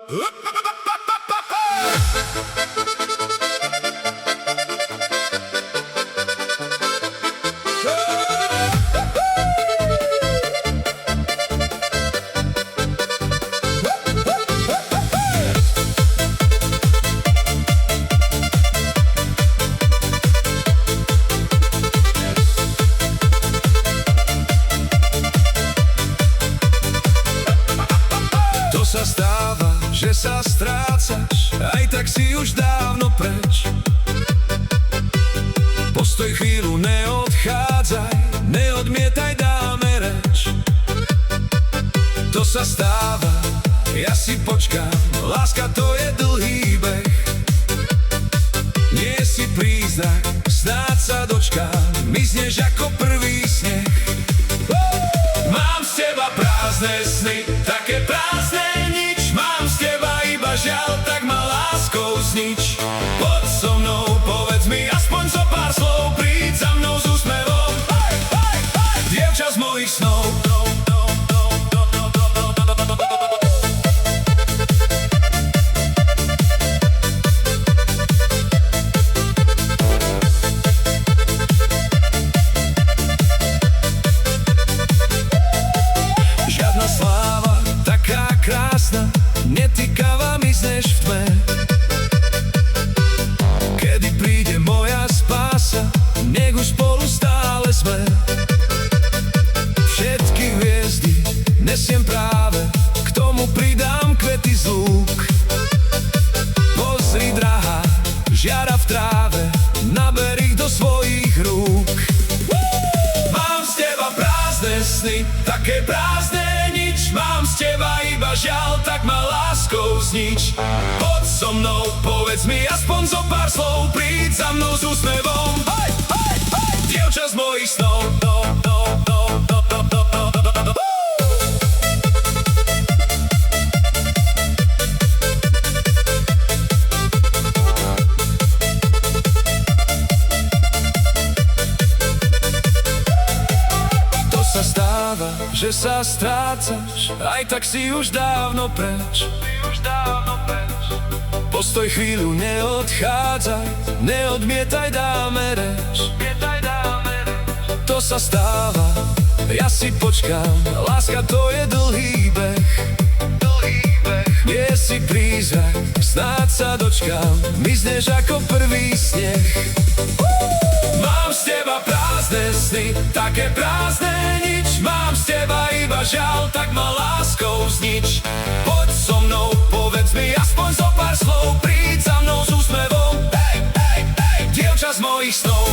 To sa stáva, že sa strácaš, aj tak si už dávno preč. Postoj chvíľu, neodchádzaj, neodmietaj, dáme reč. To sa stáva, ja si počkám, láska to je dlhý beh. Nie si prízrak, snáď sa dočkám, mizneš ako prvý sneh. Mám z teba prázdne sny, také prázdne nič. Mám z teba iba žiaľ, tak ma láskou znič. Poď so mnou, povedz mi aspoň zo pár slov, príď za mnou s úsmevom, dievča z mojich snov. Žiadna sláva, taká krásna, netýkava, mizneš v tme. Kedy príde moja spása, nech už spolu stále sme. Všetky hviezdy nesiem práve, k tomu pridám kvety z lúk. Pozri, drahá, žiara v tráve, naber ich do svojich rúk. Mám z teba prázdne sny, také prázdne nič. Mám z teba iba žiaľ, tak ma láskou znič. Poď so mnou, povedz mi aspoň zo pár slov, príď za mnou s úsmevom, dievča z mojich snov. To sa stáva, že sa strácaš, aj tak si už dávno preč. Postoj chvíľu, neodchádzaj, neodmietaj, dáme reč. To sa stáva, ja si počkám, láska to je dlhý beh. Nie si prízrak, snáď sa dočkám, mizneš ako prvý sneh. Mám z teba prázdne sny, také prázdne nič. Mám z teba iba žiaľ, tak ma láskou znič. Poď so mnou, povedz mi aspoň zo pár slov, príď za mnou s úsmevom, dievča z mojich snov.